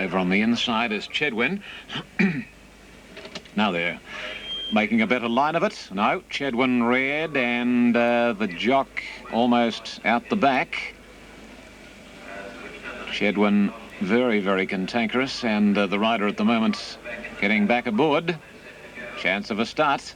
over on the inside is Chedwin. Now they're making a better line of it. No, Chedwin red and the jock almost out the back. Chedwin very, very cantankerous, and the rider at the moment getting back aboard. Chance of a start.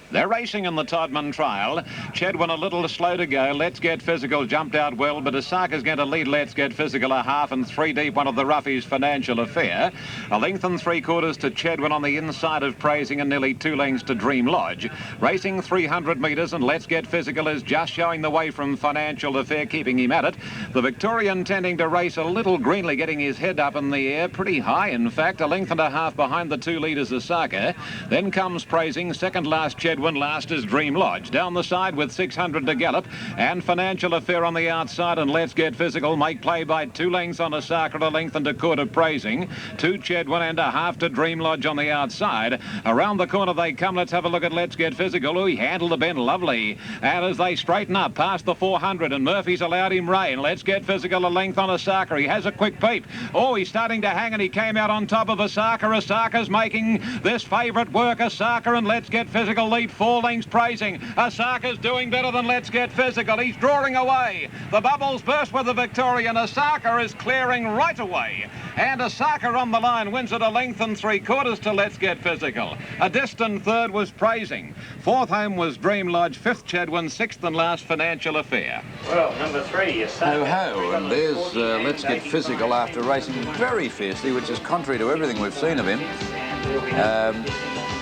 They're racing in the TODMAN trial. Chedwin a little slow to go. Let's Get Physical jumped out well, but Osaka's going to lead Let's Get Physical a half, and 3 deep one of the roughies, Financial Affair. A length and 3/4 to Chedwin on the inside of Praising, and nearly 2 lengths to Dream Lodge. Racing 300 metres, and Let's Get Physical is just showing the way from Financial Affair, keeping him at it. The Victorian tending to race a little greenly, getting his head up in the air, pretty high in fact, a length and a half behind the 2 leaders Osaka. Then comes Praising, second last Chedwin, last is Dream Lodge. Down the side with 600 to gallop, and Financial Affair on the outside, and Let's Get Physical make play by 2 lengths on Osaka, a length and a quarter Praising, 2 Chedwin and a half to Dream Lodge on the outside. Around the corner they come. Let's have a look at Let's Get Physical. Oh, he handled the bend lovely, and as they straighten up past the 400, and Murphy's allowed him rain. Let's Get Physical a length on Osaka. He has a quick peep. Oh, he's starting to hang, and he came out on top of Osaka. Osaka's making this favourite work. Osaka and Let's Get Physical lead 4 lengths Praising. Osaka's doing better than Let's Get Physical. He's drawing away. The bubbles burst with the Victorian. Osaka is clearing right away, and Osaka on the line wins at a length and 3/4 to Let's Get Physical. A distant third was Praising. 4th home was Dream Lodge. 5th Chedwin. 6th and last Financial Affair. Well, number 3 is Ho ho, and there's Let's Get Physical after racing very fiercely, which is contrary to everything we've seen of him.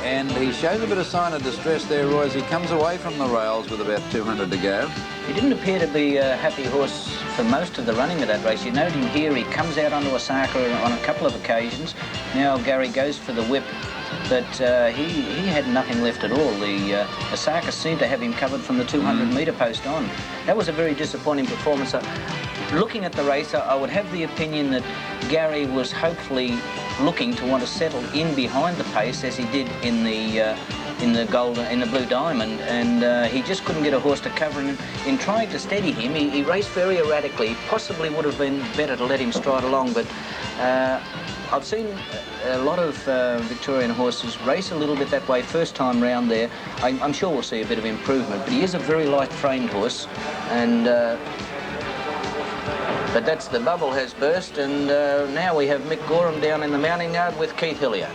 And he shows a bit of sign of distress there, Roy, as he comes away from the rails with about 200 to go. He didn't appear to be a happy horse for most of the running of that race. You note him here, he comes out onto Osaka on a couple of occasions. Now Gary goes for the whip, but he had nothing left at all. The Osaka seemed to have him covered from the 200-metre post on. That was a very disappointing performance. Looking at the race, I would have the opinion that Gary was hopefully looking to want to settle in behind the pace as he did in the Blue Diamond, and he just couldn't get a horse to cover him. In trying to steady him, he raced very erratically. Possibly would have been better to let him stride along, but I've seen a lot of Victorian horses race a little bit that way first time round there. I'm sure we'll see a bit of improvement, but he is a very light-framed horse, and but that's the bubble has burst, and now we have Mick Gorham down in the mounting yard with Keith Hillier.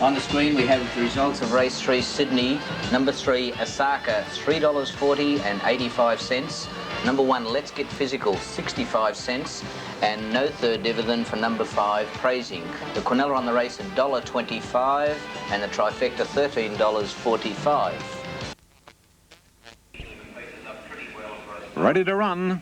On the screen we have the results of race 3 Sydney. Number 3 Osaka, $3.40 and 85 cents. Number 1 Let's Get Physical, 65 cents, and no third dividend for number 5 Praising. The Quinella on the race $1.25 and the trifecta $13.45. Ready to run.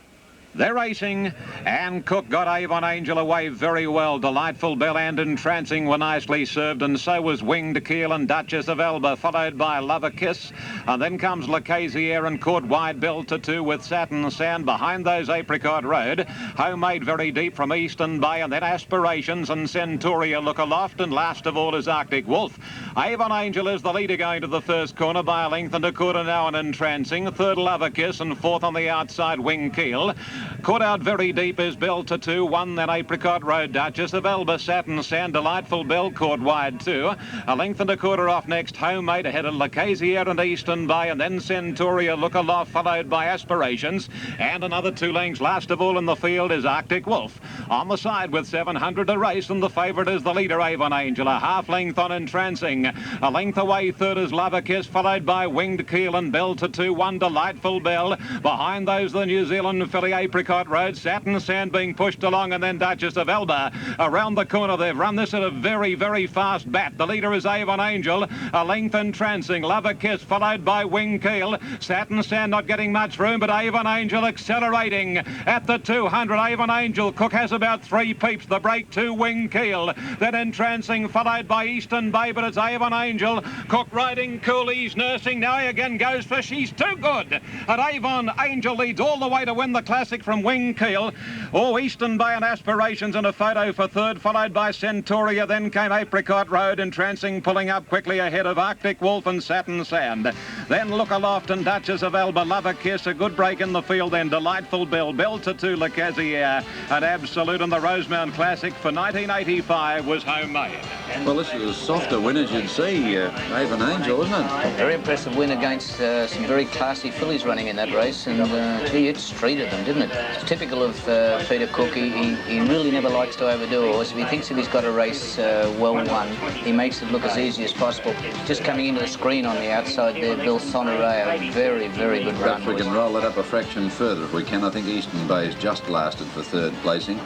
They're racing, and Cook got Avon Angel away very well. Delightful Bell and Entrancing were nicely served, and so was Winged Keel and Duchess of Elba, followed by Love a Kiss. And then comes Lacasier and Court Wide Bell to 2 with Satin Sand. Behind those Apricot Road. Homemade very deep from Eastern Bay, and then Aspirations and Centuria look aloft, and last of all is Arctic Wolf. Avon Angel is the leader going to the first corner by a length and a quarter now, and Entrancing. 3rd Love a Kiss, and 4th on the outside Winged Keel. Caught out very deep is Bell to 2, 1 then Apricot Road, Duchess of Elba, Satin Sand, Delightful Bell, caught wide 2. A length and a quarter off next, Homemade ahead of Lacasier and Eastern Bay, and then Centuria look aloft, followed by Aspirations, and another 2 lengths. Last of all in the field is Arctic Wolf. On the side with 700 to race, and the favourite is the leader Avon Angel, a half length on Entrancing. A length away, 3rd is Love a Kiss, followed by Winged Keel and Bell to 2, 1 Delightful Bell. Behind those the New Zealand filly Apricot Road, Satin Sand being pushed along, and then Duchess of Elba. Around the corner they've run this at a very, very fast bat. The leader is Avon Angel, a length Entrancing. Love a Kiss, followed by Winged Keel. Satin Sand not getting much room, but Avon Angel accelerating at the 200. Avon Angel, Cook has about 3 peeps. The break 2 Winged Keel, then Entrancing, followed by Eastern Bay, but it's Avon Angel. Cook riding cool, he's nursing. Now he again goes for She's Too Good. And Avon Angel leads all the way to win the Classic from Winged Keel. Oh, Eastern Bay and Aspirations in a photo for 3rd, followed by Centuria. Then came Apricot Road, Entrancing pulling up quickly ahead of Arctic Wolf and Satin Sand. Then Look Aloft and Duchess of Elba. Love a Kiss, a good break in the field. Then Delightful Bell, Bell to 2 Lacasier, and Absolute absolute, and the Rosemount Classic for 1985 was homemade. Well, this is a softer win, as you'd see, Avon Angel, isn't it? Very impressive win against some very classy fillies running in that race, and gee, it streeted them, didn't it? It's typical of Peter Cook. He really never likes to overdo a horse. If he thinks that he's got a race well won, he makes it look as easy as possible. Just coming into the screen on the outside there, Bill Sonoray, a very, very good run. Perhaps we can roll it up a fraction further if we can. I think Eastern Bay's just lasted for third placing.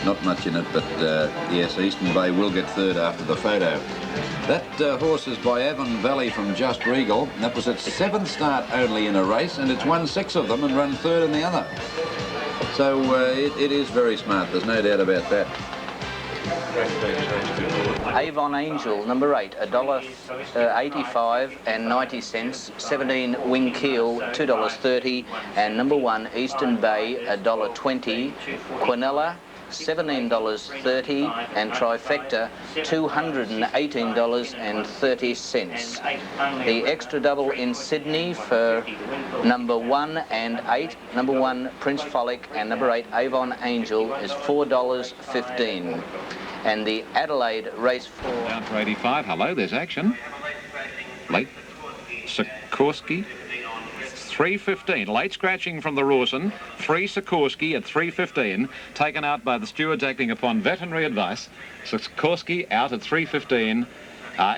Not much in it, but yes, Eastern Bay will get third after the photo. That horse is by Avon Valley from Just Regal. That was its 7th start only in a race, and it's won 6 of them and run third in the other. So it is very smart, there's no doubt about that. Avon Angel, number 8, $1.85 and 90 cents. 17 Wing Keel, $2.30, and number 1 Eastern Bay, $1.20. Quinella, $17.30, and Trifecta, $218.30. The extra double in Sydney for number 1 and 8, number 1 Prince Frolic and number 8 Avon Angel is $4.15. And the Adelaide race 4. Down for 85. Hello, there's action. Late Sikorsky. 3.15. Late scratching from the Rawson. 3 Sikorsky at 3.15. Taken out by the stewards acting upon veterinary advice. Sikorsky out at 3.15.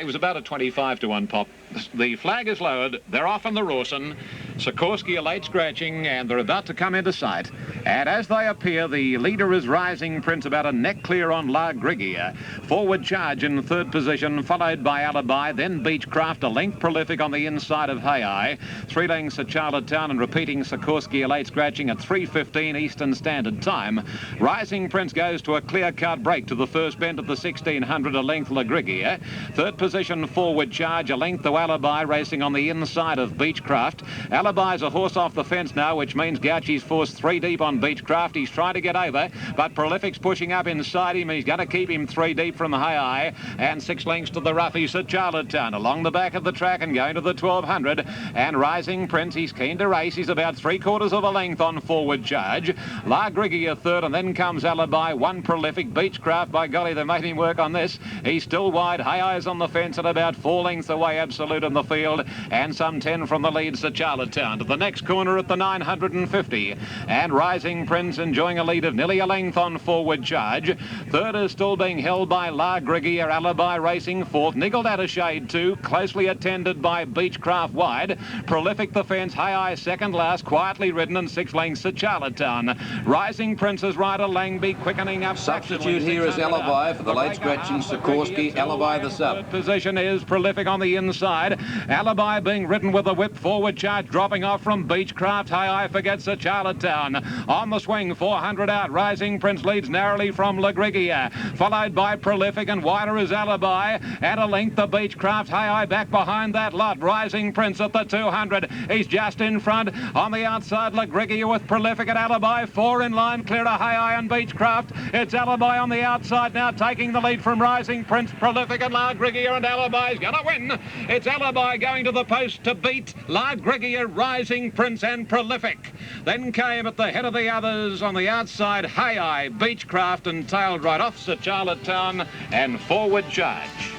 It was about a 25 to 1 pop. The flag is lowered. They're off on the Rawson. Sikorsky a late scratching, and they're about to come into sight. And as they appear, the leader is Rising Prince, about a neck clear on La Grigia. Forward Charge in third position, followed by Alibi, then Beechcraft, a length Prolific on the inside of Hay. 3 lengths at Charlottetown, and repeating Sikorsky a late scratching at 3.15 Eastern Standard Time. Rising Prince goes to a clear-cut break to the first bend of the 1600, a length La Grigia. Third position, Forward Charge, a length to Alibi, racing on the inside of Beechcraft. Alibi's a horse off the fence now, which means Gauchi's forced 3 deep on Beechcraft. He's trying to get over, but Prolific's pushing up inside him. He's going to keep him 3 deep from Hay, and 6 lengths to the roughies at Charlottetown. Along the back of the track and going to the 1200, and Rising Prince, he's keen to race. He's about 3/4 of a length on Forward Charge. La Grigia third, and then comes Alibi, 1 Prolific. Beechcraft, by golly, they made him work on this. He's still wide. Hay's on the fence at about 4 lengths away, Absolute in the field, and some 10 from the leads to Charlottetown. To the next corner at the 950, and Rising Prince enjoying a lead of nearly a length on Forward Charge. Third is still being held by La Grigia. Alibi racing fourth, niggled out a shade too, closely attended by Beechcraft wide. Prolific the fence, Hay second last, quietly ridden, and 6 lengths at Charlottetown. Rising Prince's rider Langby quickening up. Substitute here is Alibi for the late scratching Sikorsky. Alibi the sub. Third position is Prolific on the inside. Alibi being ridden with a whip. Forward Charge dropping off from Beechcraft. Hay forgets at Charlottetown. On the swing, 400 out. Rising Prince leads narrowly from La Grigia, followed by Prolific, and wider is Alibi. At a length, the Beechcraft. Hay back behind that lot. Rising Prince at the 200. He's just in front. On the outside, La Grigia with Prolific and Alibi. 4 in line, clear to Hay and Beechcraft. It's Alibi on the outside now, taking the lead from Rising Prince, Prolific, and La Grigia, and Alibi's going to win. It's Alibi going to the post to beat La Grigia, Rising Prince, and Prolific. Then came at the head of the others on the outside, Hay, Beechcraft, and tailed right off Sir Charlottetown and Forward Charge.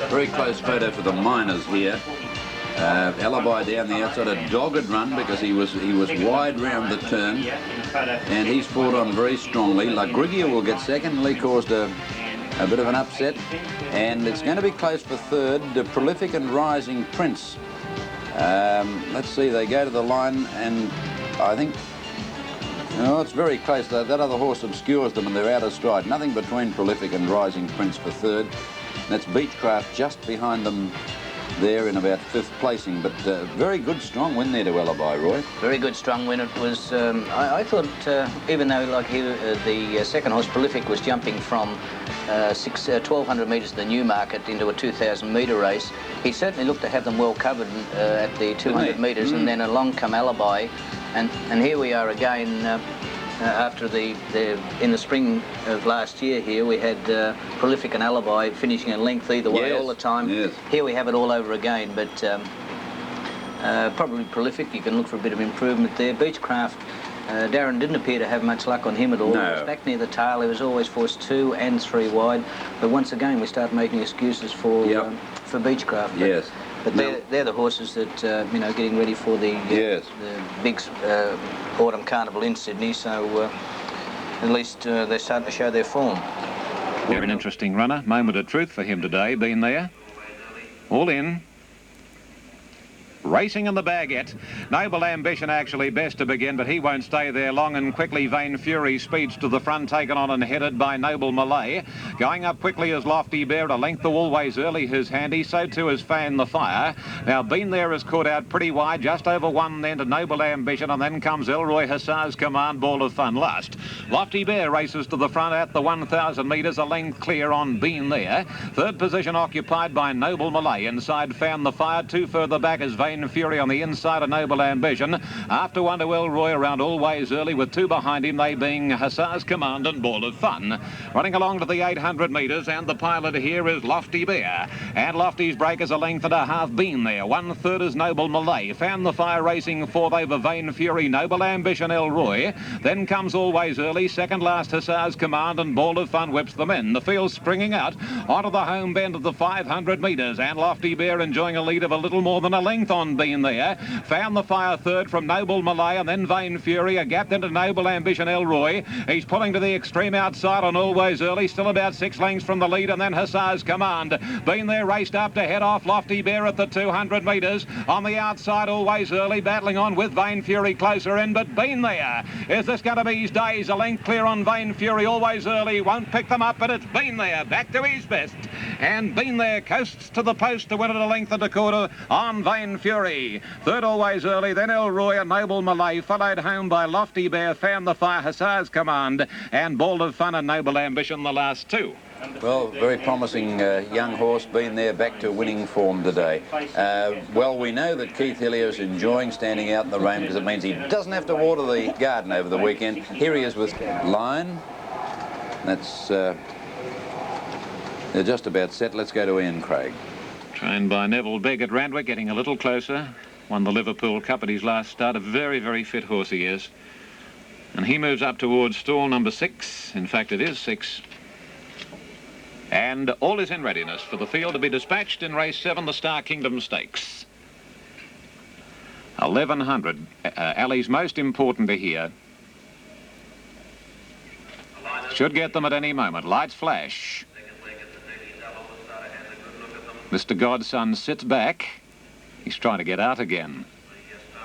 Very close photo for the miners here. Alibi down the outside, a dogged run because he was wide round the turn, and he's fought on very strongly. La Grigia will get second. Lee caused a bit of an upset, and it's going to be close for third. Prolific and Rising Prince. Let's see, they go to the line, and I think, oh, it's very close. That other horse obscures them, and they're out of stride. Nothing between Prolific and Rising Prince for third. That's Beechcraft just behind them there in about 5th placing, but very good, strong win there to Alibi, Roy. Very good, strong win. It was, I thought, even though like the second horse, Prolific, was jumping from 1,200 metres to the Newmarket into a 2,000 metre race, he certainly looked to have them well covered at the 200 metres, and then along come Alibi, and here we are again. After in the spring of last year here, we had Prolific and Alibi finishing a length either way all the time. Yes. Here we have it all over again, but probably Prolific, you can look for a bit of improvement there. Beechcraft Darren didn't appear to have much luck on him at all. No. He was back near the tail. He was always forced 2 and 3 wide. But once again, we start making excuses for Beechcraft. Yes. But they're the horses that, you know, getting ready for the big autumn carnival in Sydney. So at least they're starting to show their form. An interesting runner. Moment of truth for him today. Been there. All in. Racing in the Baguette. Noble Ambition actually best to begin, but he won't stay there long, and quickly Vain Fury speeds to the front, taken on and headed by Noble Malay. Going up quickly is Lofty Bear, a length always early his handy, so too is Fan the Fire. Now Been There is caught out pretty wide, just over 1 then to Noble Ambition, and then comes Elroy Hussar's Command, Ball of Fun last. Lofty Bear races to the front at the 1,000 metres, a length clear on Been There. Third position occupied by Noble Malay. Inside Fan the Fire, 2 further back is Vain Fury on the inside of Noble Ambition. After 1 to Elroy around always early, with 2 behind him, they being Hussar's Command and Ball of Fun. Running along to the 800 metres, and the pilot here is Lofty Bear. And Lofty's break is a length and a half Been There. 1/3 is Noble Malay. Fan the Fire racing 4th over Vain Fury, Noble Ambition, Elroy. Then comes always early, second last Hussar's Command, and Ball of Fun whips them in. The field springing out onto the home bend of the 500 metres, and Lofty Bear enjoying a lead of a little more than a length on Been There. Fan the Fire third from Noble Malay, and then Vain Fury, a gap into Noble Ambition, Elroy. He's pulling to the extreme outside on always early, still about 6 lengths from the lead, and then Hussar's Command. Been There raced up to head off Lofty Bear at the 200 metres. On the outside always early, battling on with Vain Fury closer in, but Been There. Is this going to be his days? A length clear on Vain Fury always early, won't pick them up, but it's Been There back to his best, and Been There coasts to the post to win at a length and a quarter on Vain Fury. Third always early, then Elroy and Noble Malay, followed home by Lofty Bear, Fan the Fire, Hussar's Command, and Ball of Fun and Noble Ambition, the last 2. Well, very promising young horse, Been There back to winning form today. Well, we know that Keith Hillier's enjoying standing out in the rain because it means he doesn't have to water the garden over the weekend. Here he is with Line. That's they're just about set. Let's go to Ian Craig. Trained by Neville Begg at Randwick, getting a little closer. Won the Liverpool Cup at his last start. A very, very fit horse he is. And he moves up towards stall number 6. In fact, it is 6. And all is in readiness for the field to be dispatched in race 7, the Star Kingdom Stakes. 1100. Ali's most important to hear. Should get them at any moment. Lights flash. Mr. Godson sits back. He's trying to get out again.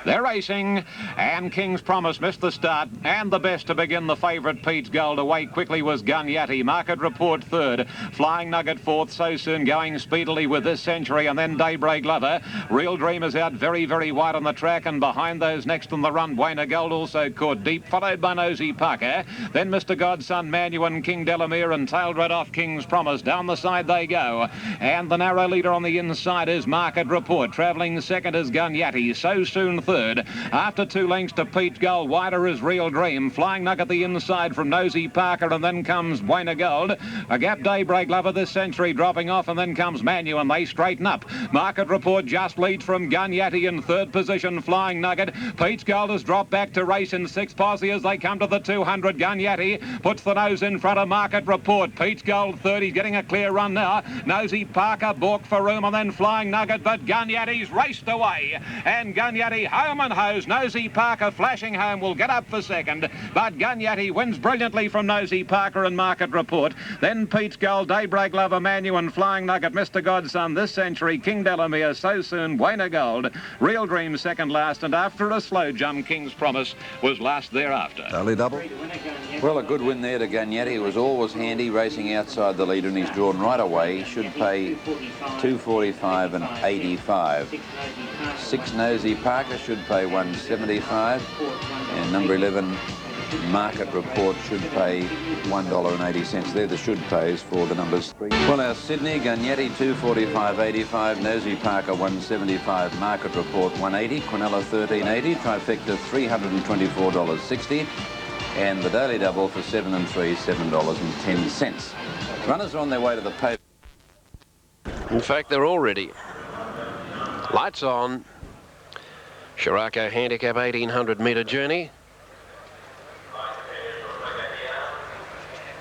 They're racing, and King's Promise missed the start, and the best to begin, the favourite Pete's Gold. Away quickly was Gunyati. Market Report third. Flying Nugget fourth, so soon going speedily with This Century, and then Daybreak Lover. Real Dream is out very, very wide on the track, and behind those next on the run, Buena Gold also caught deep, followed by Nosy Parker. Then Mr. Godson, Manuan, King Delamere, and tailed right off King's Promise. Down the side they go, and the narrow leader on the inside is Market Report. Travelling second is Gunyati. So soon third. After 2 lengths to Pete's Gold, wider is Real Dream. Flying Nugget the inside from Nosy Parker, and then comes Buena Gold. A gap Daybreak Lover This Century dropping off, and then comes Manu, and they straighten up. Market Report just leads from Gunyati in third position. Flying Nugget. Pete's Gold has dropped back to race in 6th posse as they come to the 200. Gunyati puts the nose in front of Market Report. Pete's Gold third. He's getting a clear run now. Nosy Parker balked for room, and then Flying Nugget, but Gunyati's raced away, and Gunyati home and hose. Nosy Parker flashing home will get up for second, but Gunyati wins brilliantly from Nosy Parker and Market Report. Then Pete's Gold, Daybreak Lover, Manu, and Flying Nugget, Mr. Godson, This Century, King Delamere, So Soon, Buena Gold, Real Dream second last, and after a slow jump, King's Promise was last thereafter. Early double. Well, a good win there to Gunyati. It was always handy racing outside the leader, and he's drawn right away. He should pay 245 and 85. 6 Nosy Parker should pay 175, and number 11 Market Report should pay $1.80. They're the should pays for the numbers. Well, our Sydney, Gunyati 245.85, Nosy Parker 175, Market Report 180, Quinella 1380, trifecta $324.60, and the daily double for 7 and 3, $7.10. Runners are on their way to the pavement. In fact, they're all ready. Lights on. Shirako Handicap 1800 metre journey.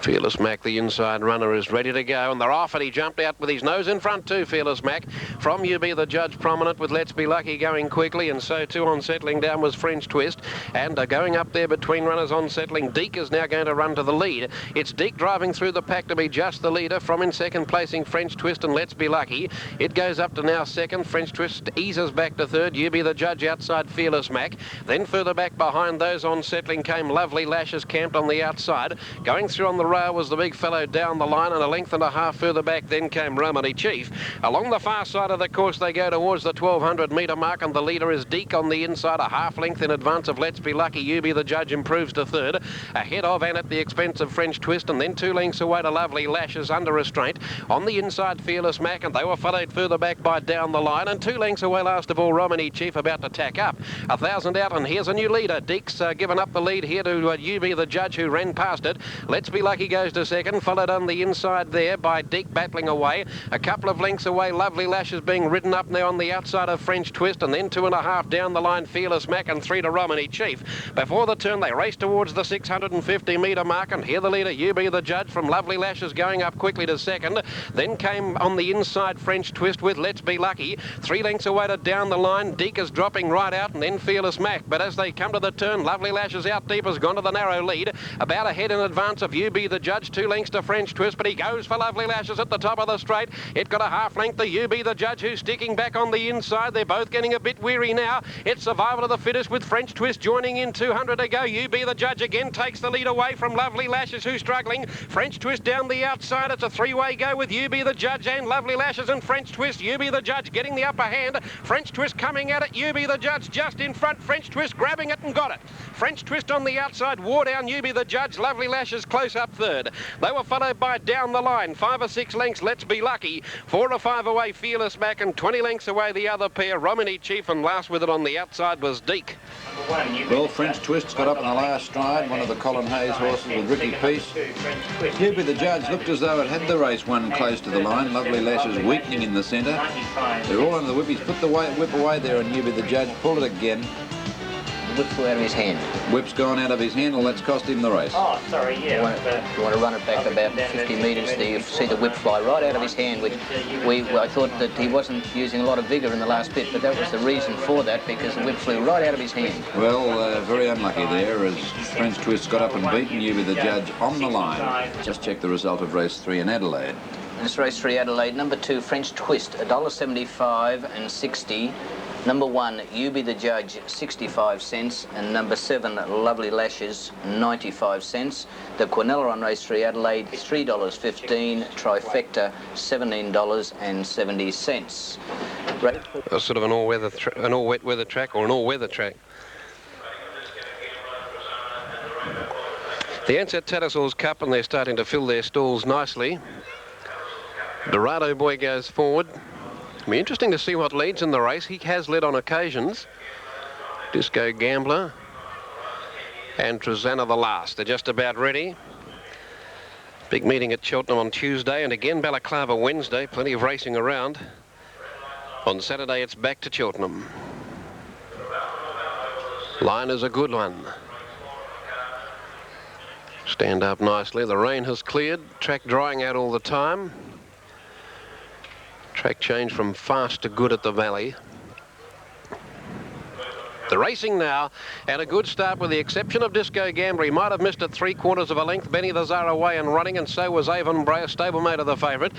Fearless Mac, the inside runner, is ready to go, and they're off, and he jumped out with his nose in front too, Fearless Mac. From You Be the Judge, prominent, with Let's Be Lucky going quickly, and so too on settling down was French Twist. And going up there between runners on settling, Deek is now going to run to the lead. It's Deek driving through the pack to be just the leader. From in second placing French Twist and Let's Be Lucky. It goes up to now second. French Twist eases back to third. You Be the Judge outside Fearless Mac. Then further back behind those on settling came Lovely Lashes, camped on the outside. Going through on the rail was the big fellow down the line, and a length and a half further back then came Romany Chief. Along the far side of the course they go towards the 1200 metre mark, and the leader is Deek on the inside, a half length in advance of Let's Be Lucky. You Be the Judge improves to third, ahead of and at the expense of French Twist, and then 2 lengths away to Lovely Lashes under restraint. On the inside Fearless Mac, and they were followed further back by Down the Line, and 2 lengths away last of all Romany Chief about to tack up. 1,000 out, and here's a new leader. Deek's given up the lead here to You Be the Judge, who ran past it. Let's Be Lucky goes to second, followed on the inside there by Deek battling away. A couple of lengths away, Lovely Lashes being ridden up now on the outside of French Twist, and then 2.5 down the line Fearless Mac, and 3 to Romany Chief. Before the turn they race towards the 650 metre mark, and here the leader You Be the Judge from Lovely Lashes going up quickly to second. Then came on the inside French Twist with Let's Be Lucky. 3 lengths away to Down the Line. Deek is dropping right out, and then Fearless Mac. But as they come to the turn, Lovely Lashes out deep has gone to the narrow lead, about ahead in advance of You Be the Judge. 2 lengths to French Twist, but he goes for Lovely Lashes at the top of the straight. It got a half length to You Be the Judge, who's sticking back on the inside. They're both getting a bit weary now. It's survival of the fittest with French Twist joining in. 200 to go. You Be the Judge again takes the lead away from Lovely Lashes, who's struggling. French Twist down the outside. It's a 3-way go with You Be the Judge and Lovely Lashes and French Twist. You Be the Judge getting the upper hand. French Twist coming at it. You Be the Judge just in front. French Twist grabbing it and got it. French Twist on the outside. Wore down You Be the Judge. Lovely Lashes close up third. They were followed by Down the Line. 5 or 6 lengths Let's Be Lucky. 4 or 5 away Fearless Mac, and 20 lengths away the other pair, Romany Chief, and last with it on the outside was Deek. Well, French Twist's got up in the last stride, one of the Colin Hayes horses with Ricky Peace. You Be the Judge looked as though it had the race won close to the line. Lovely Lashes weakening in the centre. They're all under the whip. He's put the whip away there, and You Be the Judge pulled it again. Whip flew out of his hand. Whip's gone out of his hand, and that's cost him the race. Oh, sorry, yeah. You want to run it back about 50 metres, you see the whip fly right out of his hand, which I thought that he wasn't using a lot of vigour in the last bit, but that was the reason for that, because the whip flew right out of his hand. Well, very unlucky there, as French Twist got up and beaten You Be the Judge on the line. Just check the result of race 3 in Adelaide. This race 3 Adelaide, number 2 French Twist, $1.75 and 60. Number 1, You Be the Judge, 65 cents, and number 7, Lovely Lashes, 95 cents. The Quinella on race 3 Adelaide, $3.15, trifecta, $17.70. A sort of an all-wet weather track, or an all-weather track. The Ansett Tattersall's Cup, and they're starting to fill their stalls nicely. Dorado Boy goes forward. It'll be interesting to see what leads in the race. He has led on occasions. Disco Gambler and Trezana the last. They're just about ready. Big meeting at Cheltenham on Tuesday, and again Balaclava Wednesday. Plenty of racing around. On Saturday it's back to Cheltenham. Line is a good one. Stand up nicely. The rain has cleared. Track drying out all the time. Track change from fast to good at the Valley. The racing now, and a good start with the exception of Disco Gambler. He might have missed it 3/4 of a length. Benny the Tsar away and running, and so was Avon Bray, a stablemate of the favourite.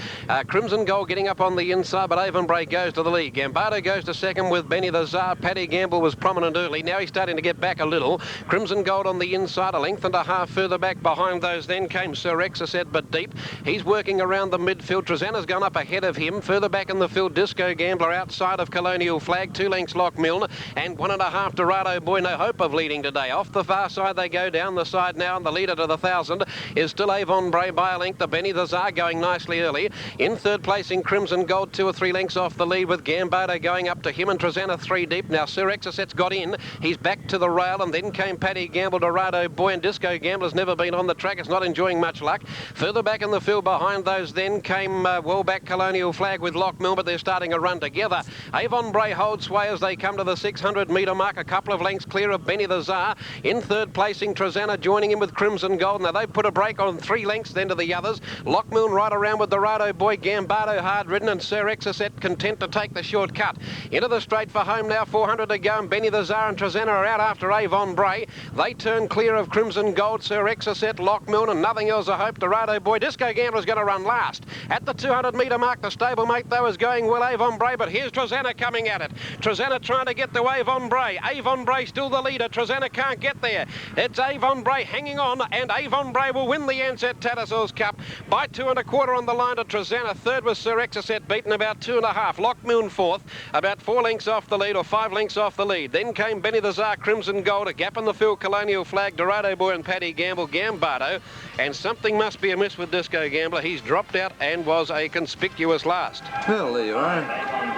Crimson Gold getting up on the inside, but Avon Bray goes to the lead. Gambado goes to second with Benny the Tsar. Paddy Gamble was prominent early. Now he's starting to get back a little. Crimson Gold on the inside, a length and a half further back behind those. Then came Sir Exocet, but deep. He's working around the midfield. Trezana's gone up ahead of him. Further back in the field, Disco Gambler outside of Colonial Flag. 2 lengths Loch Milne, and 1.5 Dorado Boy. No hope of leading today. Off the far side they go, down the side now, and the leader to the 1,000 is still Avon Bray by a length. The Benny the Tsar going nicely early. In third place in Crimson Gold, 2 or 3 lengths off the lead, with Gambado going up to him, and Trezana 3 deep. Now Sir Exocet's got in. He's back to the rail, and then came Paddy Gamble, Dorado Boy, and Disco Gambler's never been on the track. It's not enjoying much luck. Further back in the field behind those then came well back Colonial Flag with Loch Milne, but they're starting a run together. Avon Bray holds sway as they come to the 600 metre mark. mark, a couple of lengths clear of Benny the Tsar. In third placing, Trezana joining in with Crimson Gold. Now, they've put a break on 3 lengths then to the others. Lockmoon right around with Dorado Boy, Gambado hard ridden, and Sir Exocet content to take the shortcut. Into the straight for home now, 400 to go, and Benny the Tsar and Trezana are out after Avon Bray. They turn clear of Crimson Gold, Sir Exocet, Lockmoon, and Nothing Else I Hope. Dorado Boy, Disco Gambler's going to run last. At the 200 metre mark, the stablemate though is going well, Avon Bray, but here's Trezana coming at it. Trezana trying to get to Avon Bray. Avon Bray still the leader. Trezana can't get there. It's Avon Bray hanging on, and Avon Bray will win the Ansett Tattersall's Cup by 2 1/4 on the line to Trezana. Third was Sir Exocet, beaten about 2 1/2. Lockmoon fourth, about 4 lengths off the lead, or 5 lengths off the lead. Then came Benny the Tsar, Crimson Gold, a gap in the field, Colonial Flag, Dorado Boy and Paddy Gamble, Gambado. And something must be amiss with Disco Gambler. He's dropped out and was a conspicuous last. Well, there you are.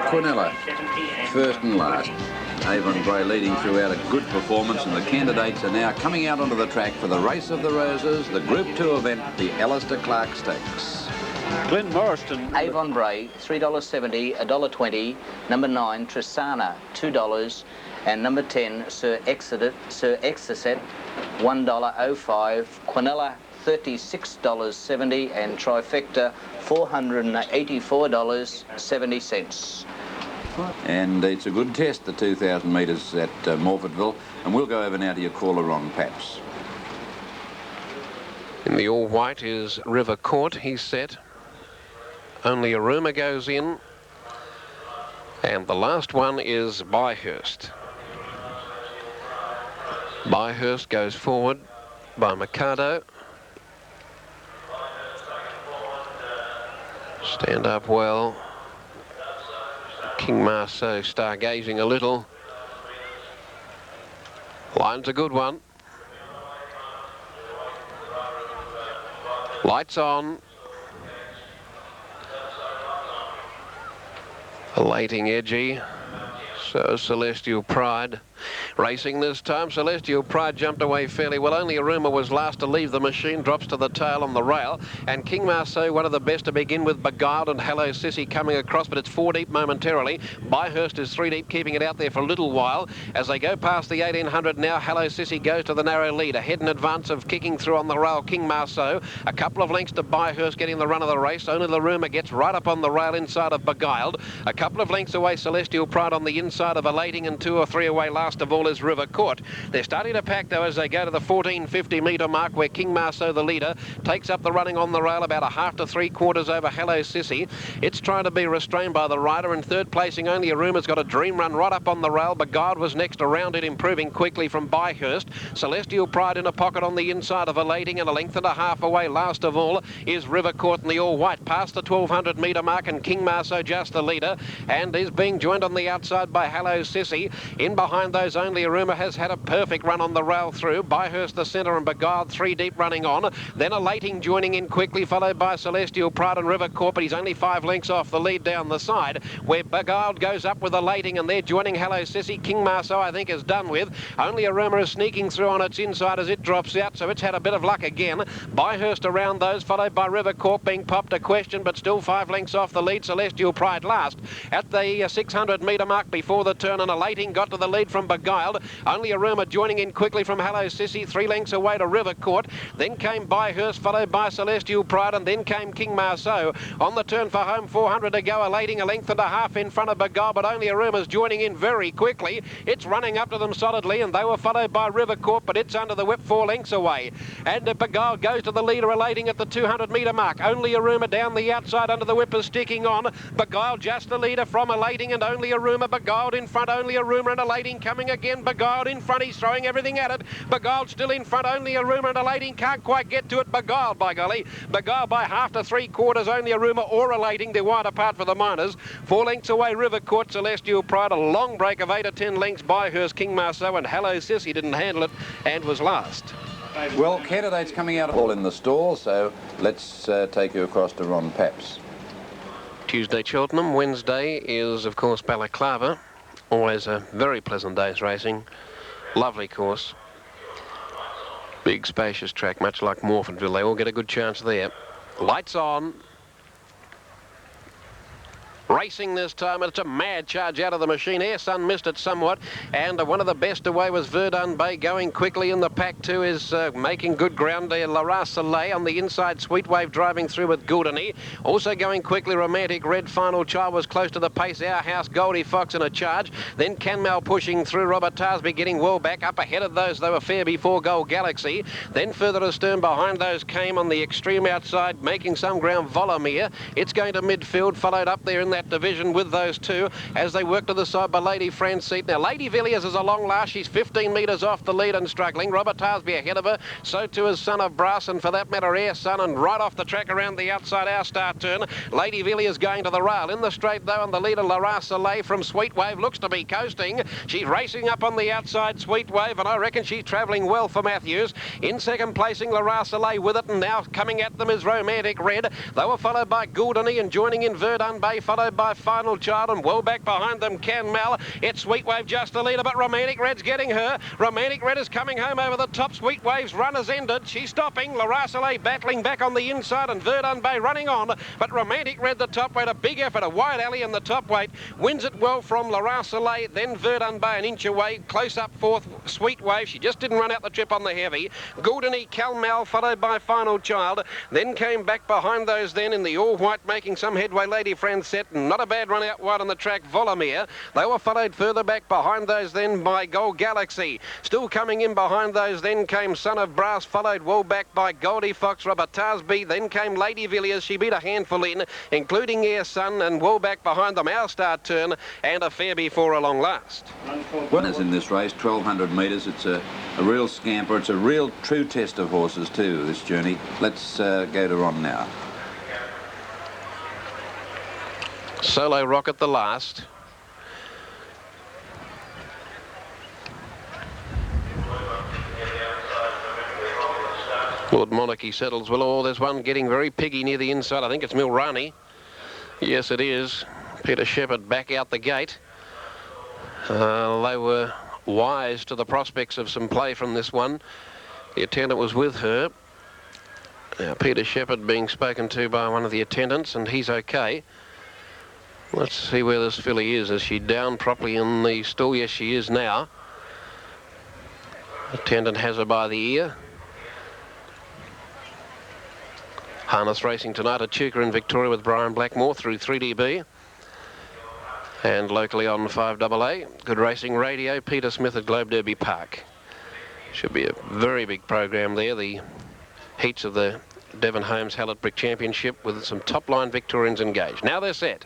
Quinella, first and last. Avon Bray leading throughout a good performance, and the candidates are now coming out onto the track for the Race of the Roses, the Group 2 event, the Alistair Clark Stakes. Glenn Morriston. Avon Bray, $3.70, $1.20. Number 9, Trezana, $2. And number 10, Sir Exocet, $1.05. Quinella, $36.70, and Trifecta, $484.70. And it's a good test, the 2,000 metres at Morfettville, and we'll go over now to your caller, Ron Paps. In the all-white is River Court. He's set. Only a rumour goes in. And the last one is Byhurst. Byhurst goes forward by Mikado. Stand up well. King Marceau stargazing a little. Line's a good one. Lights on. Elating edgy. So Celestial Pride racing this time. Celestial Pride jumped away fairly well. Only a rumour was last to leave the machine, drops to the tail on the rail. And King Marceau, one of the best to begin with. Beguiled and Hello Sissy coming across, but it's 4 deep momentarily. Byhurst is 3 deep, keeping it out there for a little while. As they go past the 1800 now, Hello Sissy goes to the narrow lead. Ahead in advance of kicking through on the rail, King Marceau. A couple of lengths to Byhurst getting the run of the race. Only the rumour gets right up on the rail inside of Beguiled. A couple of lengths away, Celestial Pride on the inside of Elating, and 2 or 3 away last of all is River Court. They're starting to pack though as they go to the 1450 metre mark, where King Marceau, the leader, takes up the running on the rail about 1/2 to 3/4 over Hello Sissy. It's trying to be restrained by the rider. In third placing, Only a Rumour's got a dream run right up on the rail. Beguiled was next around it, improving quickly from Byhurst. Celestial Pride in a pocket on the inside of Elating, and 1.5 lengths away last of all is River Court in the all-white, past the 1200 metre mark, and King Marceau just the leader, and is being joined on the outside by Hello Sissy. In behind those, Only a Rumour has had a perfect run on the rail through. Byhurst the centre, and Beguiled 3 deep running on. Then Elating joining in quickly, followed by Celestial Pride and River Court, but he's only 5 lengths off the lead down the side, where Beguiled goes up with Elating, and they're joining Hello Sissy. King Marceau, I think, is done with. Only a Rumour is sneaking through on its inside as it drops out, so it's had a bit of luck again. Byhurst around those, followed by River Court being popped a question, but still 5 lengths off the lead. Celestial Pride last at the 600 metre mark before the turn, and Elating got to the lead from Beguiled. Only a Rumour joining in quickly from Hello Sissy, 3 lengths away to River Court. Then came Byhurst, followed by Celestial Pride, and then came King Marceau. On the turn for home, 400 to go, Elating 1.5 lengths in front of Beguiled, but Only a Rumour's joining in very quickly. It's running up to them solidly, and they were followed by River Court, but it's under the whip 4 lengths away. And Beguiled goes to the leader, Elating at the 200 metre mark. Only a Rumour down the outside under the whip is sticking on. Beguiled just the leader from Elating, and Only a Rumour. Beguiled in front, Only a Rumour, and Elating coming again. Beguiled in front, he's throwing everything at it. Beguiled still in front, Only a Rumour, and Elating can't quite get to it. Beguiled, by golly. Beguiled by 1/2 to 3/4, Only a Rumour or Elating. They're wide apart for the minors. 4 lengths away, River Court, Celestial Pride. A long break of 8 or 10 lengths. Byhurst, King Marceau, and Hello Sissy didn't handle it and was last. Well, candidates coming out all in the stall, so let's take you across to Ron Paps. Tuesday, Cheltenham. Wednesday is, of course, Balaclava. Always a very pleasant day's racing. Lovely course. Big, spacious track, much like Morfettville. They all get a good chance there. Lights on. racing this time. It's a mad charge out of the machine. Air Sun missed it somewhat, and one of the best away was Verdun Bay going quickly in the pack too, is making good ground there. RAWSON on the inside, Sweet Wave driving through with Gourdany. Also going quickly, Romantic Red. Final Child was close to the pace. Our House, Goldie Fox in a charge. Then Canmal pushing through. Robert Tarsby getting well back. Up ahead of those, they were fair before Gold Galaxy. Then further astern behind those came on the extreme outside, making some ground, Volomir. It's going to midfield, followed up there in that division with those two as they work to the side by Lady Francine. Now, Lady Villiers is a long last. She's 15 metres off the lead and struggling. Robert Tarsby ahead of her. So too is Son of Brass, and for that matter, Air Sun, and right off the track around the outside, our start turn. Lady Villiers going to the rail. In the straight, though, and the leader, RAWSON from Sweet Wave, looks to be coasting. She's racing up on the outside, Sweet Wave, and I reckon she's travelling well for Matthews. In second placing, RAWSON with it, and now coming at them is Romantic Red. They were followed by Gourdany, and joining in Verdun Bay, followed by Final Child, and well back behind them, Canmal. It's Sweet Wave just the leader, but Romantic Red's getting her. Romantic Red is coming home over the top. Sweet Wave's run has ended. She's stopping. RAWSON battling back on the inside, and Verdun Bay running on, but Romantic Red the top weight, a big effort, a wide alley in the top weight, wins it well from RAWSON, then Verdun Bay an inch away, close up fourth, Sweet Wave. She just didn't run out the trip on the heavy. Gourdany, Calmal, followed by Final Child, then came back behind those then in the all-white, making some headway, Lady Francette, and not a bad run out wide on the track, Volomir. They were followed further back behind those then by Gold Galaxy. Still coming in behind those then came Son of Brass, followed well back by Goldie Fox, Robert Tarsby, then came Lady Villiers. She beat a handful in, including Air Sun, and well back behind them, our start turn, and a fair before a long last. Winners in this race, 1,200 metres. It's a real scamper. It's a real true test of horses too, this journey. Let's go to Ron now. Solo Rocket the last. Lord Monarchy settles well. Oh, there's one getting very piggy near the inside. I think it's Milrani. Yes, it is. Peter Shepherd back out the gate. They were wise to the prospects of some play from this one. The attendant was with her. Now, Peter Shepherd being spoken to by one of the attendants, and he's okay. Let's see where this filly is. Is she down properly in the stall? Yes, she is now. Attendant has her by the ear. Harness racing tonight at Chuka in Victoria with Brian Blackmore through 3DB. And locally on 5AA. Good racing radio, Peter Smith at Globe Derby Park. Should be a very big program there. The heats of the Devon Holmes Hallett Brick Championship with some top-line Victorians engaged. Now they're set.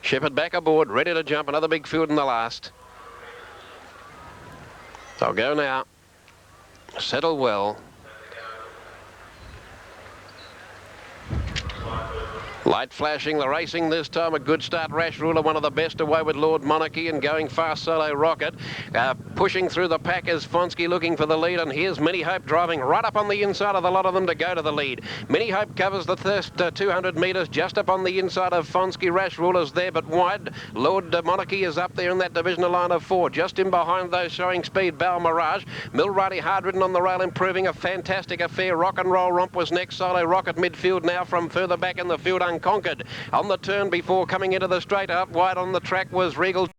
Shepherd back aboard, ready to jump. Another big field in the last. They'll go now. Settle well. Light flashing, the racing this time. A good start, Rash Ruler, one of the best away with Lord Monarchy, and going fast, Solo Rocket. Pushing through the pack is Fonsky looking for the lead, and here's Mini Hope driving right up on the inside of the lot of them to go to the lead. Mini Hope covers the first 200 metres just up on the inside of Fonsky. Rash Ruler's there but wide. Lord Monarchy is up there in that divisional line of four. Just in behind those showing speed, Bal Mirage. Milrani hard ridden on the rail, improving a fantastic affair. Rock and Roll Romp was next. Solo Rocket midfield now from further back in the field, unconquered. On the turn before coming into the straight, up wide on the track was Regal.